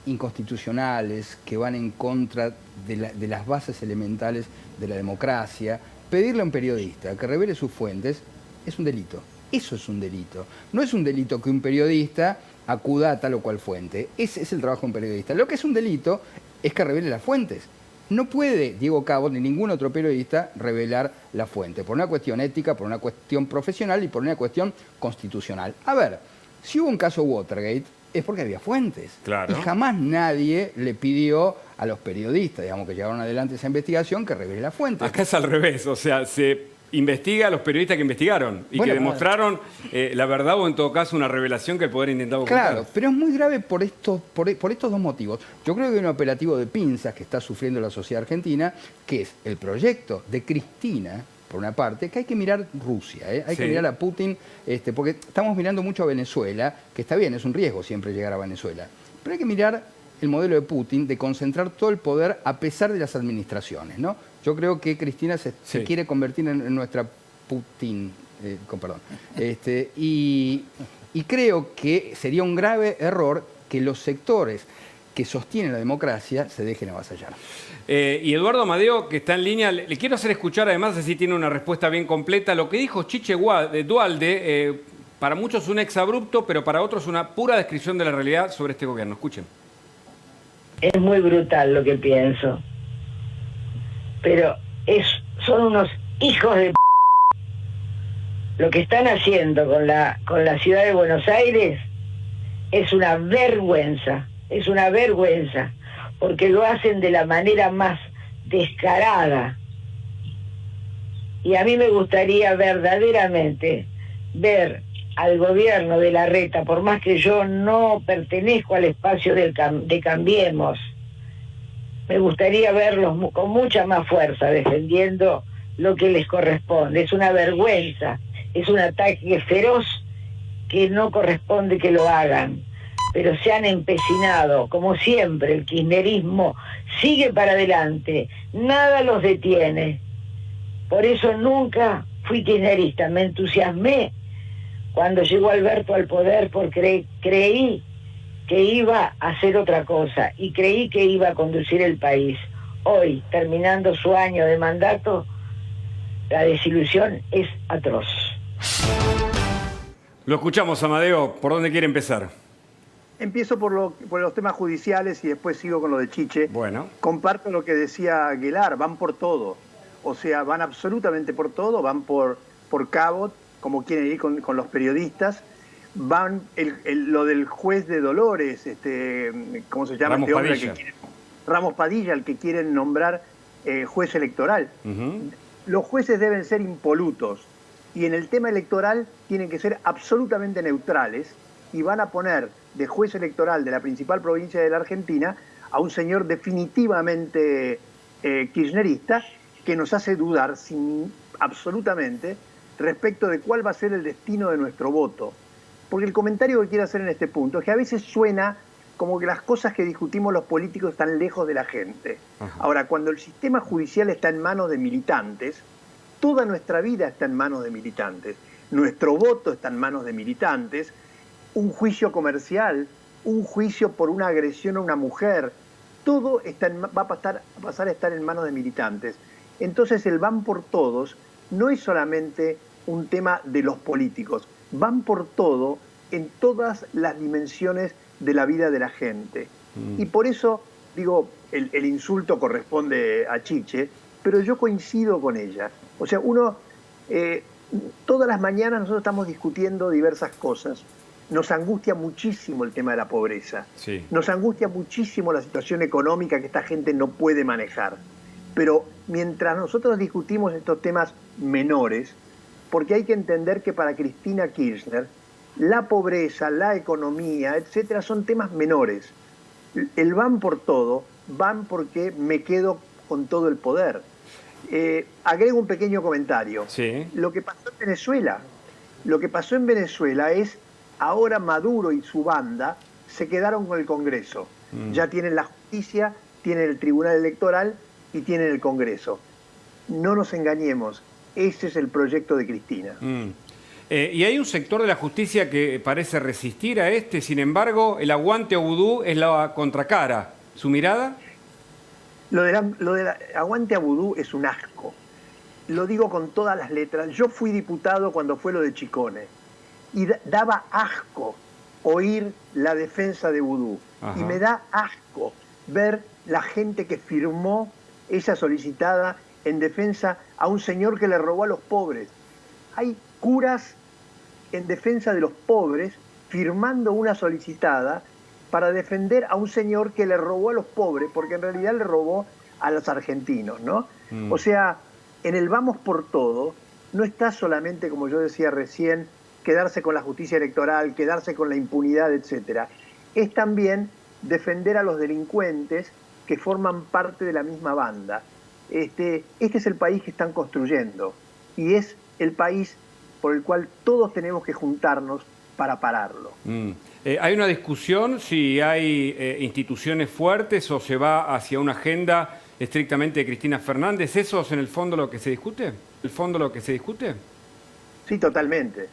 S3: inconstitucionales que van en contra de las bases elementales de la democracia. Pedirle a un periodista que revele sus fuentes es un delito. Eso es un delito. No es un delito que un periodista acuda a tal o cual fuente. Ese es el trabajo de un periodista. Lo que es un delito es que revele las fuentes. No puede Diego Cabot ni ningún otro periodista revelar la fuente, por una cuestión ética, por una cuestión profesional y por una cuestión constitucional. A ver, si hubo un caso Watergate, es porque había fuentes.
S1: Claro.
S3: Y jamás nadie le pidió a los periodistas, digamos, que llevaron adelante esa investigación, que revele la fuente.
S1: Acá es al revés, o sea, se investiga a los periodistas que investigaron y que demostraron la verdad o en todo caso una revelación que el poder intentaba ocultar.
S3: Claro, pero es muy grave por estos dos motivos. Yo creo que hay un operativo de pinzas que está sufriendo la sociedad argentina, que es el proyecto de Cristina, por una parte, que hay que mirar Rusia, hay que mirar a Putin, porque estamos mirando mucho a Venezuela, que está bien, es un riesgo siempre llegar a Venezuela, pero hay que mirar el modelo de Putin de concentrar todo el poder a pesar de las administraciones, ¿no? Yo creo que Cristina se quiere convertir en nuestra Putin, con perdón. Y creo que sería un grave error que los sectores que sostienen la democracia se dejen avasallar.
S1: Y Eduardo Amadeo, que está en línea, le quiero hacer escuchar, además, así tiene una respuesta bien completa, lo que dijo Chiche Duhalde, para muchos un exabrupto, pero para otros una pura descripción de la realidad sobre este gobierno. Escuchen.
S12: Es muy brutal lo que pienso, pero son unos hijos de p***. Lo que están haciendo con la ciudad de Buenos Aires es una vergüenza, porque lo hacen de la manera más descarada. Y a mí me gustaría verdaderamente ver al gobierno de Larreta, por más que yo no pertenezco al espacio de Cambiemos, me gustaría verlos con mucha más fuerza defendiendo lo que les corresponde. Es una vergüenza, es un ataque feroz que no corresponde que lo hagan, pero se han empecinado, como siempre. El kirchnerismo sigue para adelante, nada los detiene. Por eso nunca fui kirchnerista, me entusiasmé cuando llegó Alberto al poder, porque creí que iba a hacer otra cosa y creí que iba a conducir el país. Hoy, terminando su año de mandato, la desilusión es atroz.
S1: Lo escuchamos, Amadeo. ¿Por dónde quiere empezar?
S11: Empiezo por los temas judiciales y después sigo con lo de Chiche.
S1: Bueno.
S11: Comparto lo que decía Aguilar, van por todo. O sea, van absolutamente por todo, van por Cabot, como quieren ir con los periodistas. Van lo del juez de Dolores, ¿cómo se llama?
S1: Ramos Padilla.
S11: Ramos Padilla, el que quieren nombrar juez electoral. Los jueces deben ser impolutos y en el tema electoral tienen que ser absolutamente neutrales, y van a poner de juez electoral de la principal provincia de la Argentina a un señor definitivamente kirchnerista, que nos hace dudar absolutamente respecto de cuál va a ser el destino de nuestro voto. Porque el comentario que quiero hacer en este punto es que a veces suena como que las cosas que discutimos los políticos están lejos de la gente. Ajá. Ahora, cuando el sistema judicial está en manos de militantes, toda nuestra vida está en manos de militantes. Nuestro voto está en manos de militantes. Un juicio comercial, un juicio por una agresión a una mujer, todo va a pasar a estar en manos de militantes. Entonces el van por todos no es solamente un tema de los políticos, van por todo en todas las dimensiones de la vida de la gente. Y por eso, digo, el insulto corresponde a Chiche, pero yo coincido con ella. O sea, todas las mañanas nosotros estamos discutiendo diversas cosas. Nos angustia muchísimo el tema de la pobreza. Sí. Nos angustia muchísimo la situación económica que esta gente no puede manejar. Pero mientras nosotros discutimos estos temas menores, porque hay que entender que para Cristina Kirchner la pobreza, la economía, etcétera, son temas menores. El van por todo, van porque me quedo con todo el poder. Agrego un pequeño comentario. Sí. Lo que pasó en Venezuela es, ahora Maduro y su banda se quedaron con el Congreso. Ya tienen la justicia, tienen el Tribunal Electoral y tienen el Congreso. No nos engañemos, ese es el proyecto de Cristina.
S1: Y hay un sector de la justicia que parece resistir a sin embargo, el aguante a Vudú es la contracara. ¿Su mirada?
S11: Lo del aguante a Vudú es un asco. Lo digo con todas las letras. Yo fui diputado cuando fue lo de Chicone y daba asco oír la defensa de Vudú. Ajá. Y me da asco ver la gente que firmó esa solicitada en defensa a un señor que le robó a los pobres. Hay curas en defensa de los pobres firmando una solicitada para defender a un señor que le robó a los pobres, porque en realidad le robó a los argentinos, ¿no? O sea, en el vamos por todo no está solamente, como yo decía recién, quedarse con la justicia electoral, quedarse con la impunidad, etcétera. Es también defender a los delincuentes que forman parte de la misma banda. Este es el país que están construyendo y es el país por el cual todos tenemos que juntarnos para pararlo.
S1: ¿Hay una discusión si hay instituciones fuertes o se va hacia una agenda estrictamente de Cristina Fernández? ¿Eso es en el fondo lo que se discute? ¿El fondo lo que se discute?
S11: Sí, totalmente.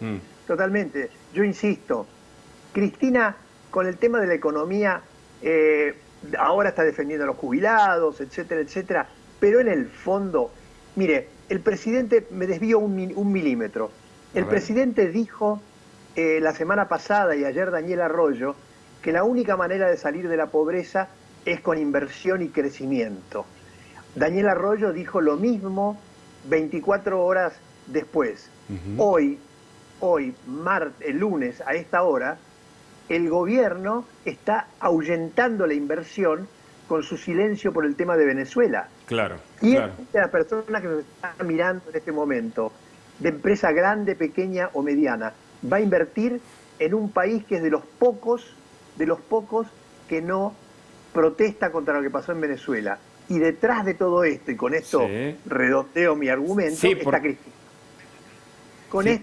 S11: Totalmente. Yo insisto, Cristina, con el tema de la economía, ahora está defendiendo a los jubilados, etcétera, etcétera, pero en el fondo, mire, el presidente, me desvío un milímetro, el presidente dijo la semana pasada y ayer Daniel Arroyo que la única manera de salir de la pobreza es con inversión y crecimiento. Daniel Arroyo dijo lo mismo 24 horas después. Hoy, el lunes, a esta hora, el gobierno está ahuyentando la inversión con su silencio por el tema de Venezuela.
S1: Claro.
S11: Y las personas que nos están mirando en este momento, de empresa grande, pequeña o mediana, va a invertir en un país que es de los pocos que no protesta contra lo que pasó en Venezuela. Y detrás de todo esto, y con esto redondeo mi argumento, está Cristina.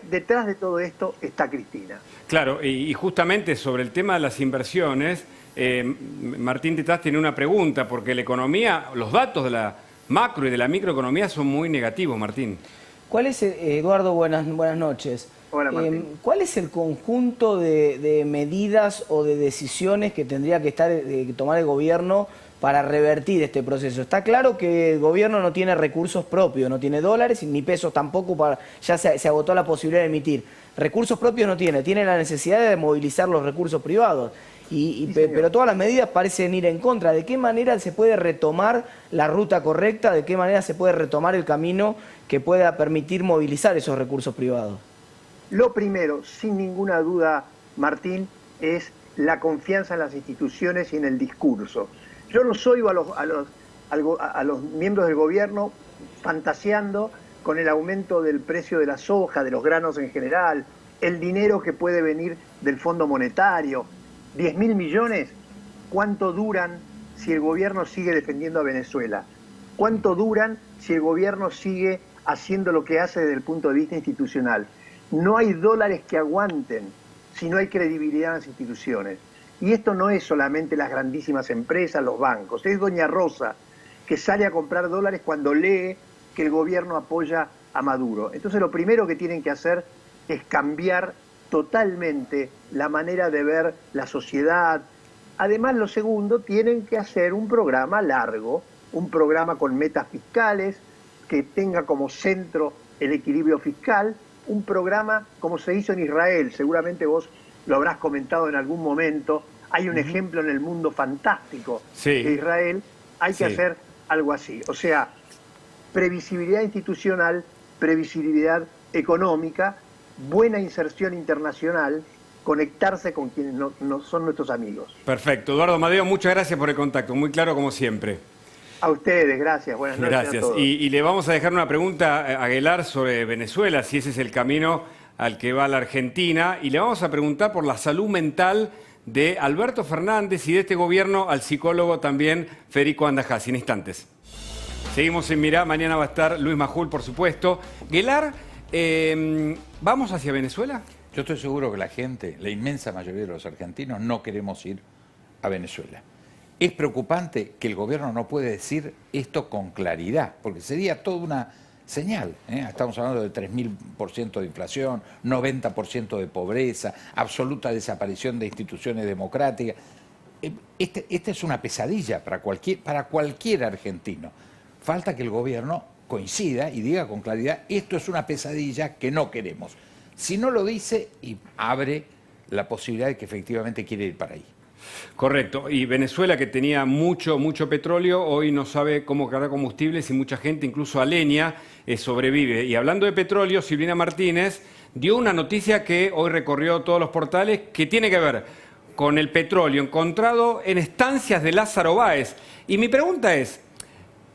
S11: Detrás de todo esto está Cristina.
S1: Claro, y justamente sobre el tema de las inversiones, Martín Tetaz tiene una pregunta, porque la economía, los datos de la macro y de la microeconomía son muy negativos, Martín.
S2: ¿Cuál es, Eduardo, buenas noches?
S11: Hola, Martín.
S2: ¿Cuál es el conjunto de medidas o de decisiones que tendría que tomar el gobierno para revertir este proceso? Está claro que el gobierno no tiene recursos propios, no tiene dólares ni pesos tampoco, ya se agotó la posibilidad de emitir. Recursos propios no tiene la necesidad de movilizar los recursos privados. Pero todas las medidas parecen ir en contra. ¿De qué manera se puede retomar la ruta correcta? ¿De qué manera se puede retomar el camino que pueda permitir movilizar esos recursos privados?
S11: Lo primero, sin ninguna duda, Martín, es la confianza en las instituciones y en el discurso. Yo los oigo a los miembros del gobierno fantaseando con el aumento del precio de la soja, de los granos en general, el dinero que puede venir del Fondo Monetario. 10.000 millones, ¿cuánto duran si el gobierno sigue defendiendo a Venezuela? ¿Cuánto duran si el gobierno sigue haciendo lo que hace desde el punto de vista institucional? No hay dólares que aguanten si no hay credibilidad en las instituciones. Y esto no es solamente las grandísimas empresas, los bancos, es doña Rosa, que sale a comprar dólares cuando lee que el gobierno apoya a Maduro. Entonces lo primero que tienen que hacer es cambiar totalmente la manera de ver la sociedad. Además, lo segundo, tienen que hacer un programa largo, un programa con metas fiscales, que tenga como centro el equilibrio fiscal, un programa como se hizo en Israel, seguramente vos lo habrás comentado en algún momento, hay un ejemplo en el mundo fantástico de Israel, hay que hacer algo así. O sea, previsibilidad institucional, previsibilidad económica, buena inserción internacional, conectarse con quienes no son nuestros amigos.
S1: Perfecto. Eduardo Amadeo, muchas gracias por el contacto, muy claro como siempre.
S11: A ustedes, gracias. Buenas noches.
S1: Gracias.
S11: A todos.
S1: Y le vamos a dejar una pregunta a Aguilar sobre Venezuela, si ese es el camino al que va la Argentina, y le vamos a preguntar por la salud mental de Alberto Fernández y de este gobierno al psicólogo también Federico Andajás, en instantes. Seguimos en Mirá, mañana va a estar Luis Majul, por supuesto. Aguilar, ¿vamos hacia Venezuela?
S4: Yo estoy seguro que la gente, la inmensa mayoría de los argentinos, no queremos ir a Venezuela. Es preocupante que el gobierno no puede decir esto con claridad, porque sería toda una señal. Estamos hablando de 3.000% de inflación, 90% de pobreza, absoluta desaparición de instituciones democráticas. Esta es una pesadilla para cualquier argentino. Falta que el gobierno coincida y diga con claridad, esto es una pesadilla que no queremos. Si no lo dice, y abre la posibilidad de que efectivamente quiere ir para ahí.
S1: Correcto. Y Venezuela, que tenía mucho petróleo, hoy no sabe cómo cargar combustibles y mucha gente, incluso a leña, sobrevive. Y hablando de petróleo, Silvina Martínez dio una noticia que hoy recorrió todos los portales, que tiene que ver con el petróleo encontrado en estancias de Lázaro Báez. Y mi pregunta es,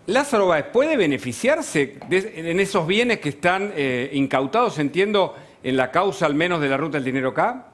S1: ¿Lázaro Báez puede beneficiarse en esos bienes que están incautados, entiendo, en la causa al menos de la ruta del dinero K?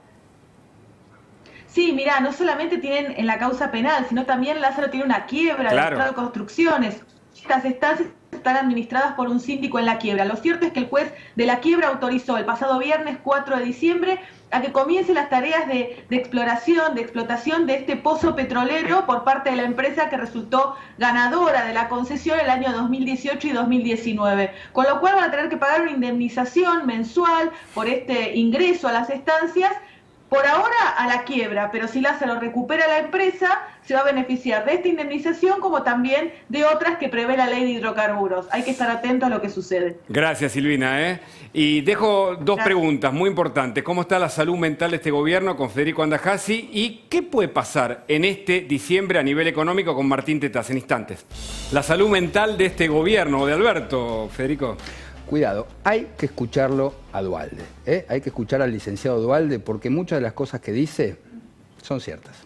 S5: Sí, mirá, no solamente tienen en la causa penal, sino también Lázaro tiene una quiebra,
S1: claro,
S5: de Estado de Construcciones. Estas estancias están administradas por un síndico en la quiebra. Lo cierto es que el juez de la quiebra autorizó el pasado viernes 4 de diciembre a que comiencen las tareas de exploración, de explotación de este pozo petrolero por parte de la empresa que resultó ganadora de la concesión el año 2018 y 2019. Con lo cual van a tener que pagar una indemnización mensual por este ingreso a las estancias, por ahora a la quiebra, pero si se lo recupera la empresa, se va a beneficiar de esta indemnización como también de otras que prevé la ley de hidrocarburos. Hay que estar atentos a lo que sucede.
S1: Gracias, Silvina. Y dejo dos preguntas muy importantes. ¿Cómo está la salud mental de este gobierno con Federico Andajasi? ¿Y qué puede pasar en este diciembre a nivel económico con Martín Tetaz en instantes? La salud mental de este gobierno o de Alberto, Federico.
S3: Cuidado, hay que escucharlo a Duhalde, hay que escuchar al licenciado Duhalde porque muchas de las cosas que dice son ciertas.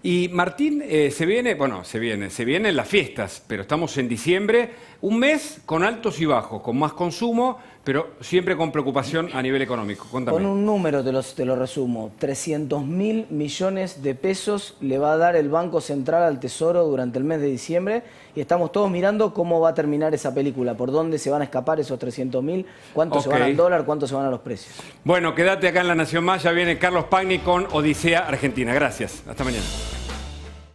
S1: Y Martín, se vienen las fiestas, pero estamos en diciembre, un mes con altos y bajos, con más consumo, pero siempre con preocupación a nivel económico. Contame.
S2: Con un número te lo resumo, 300.000 millones de pesos le va a dar el Banco Central al Tesoro durante el mes de diciembre y estamos todos mirando cómo va a terminar esa película, por dónde se van a escapar esos 300.000, cuánto se van al dólar, cuánto se van a los precios.
S1: Bueno, quédate acá en La Nación Más, ya viene Carlos Pagni con Odisea Argentina. Gracias, hasta mañana.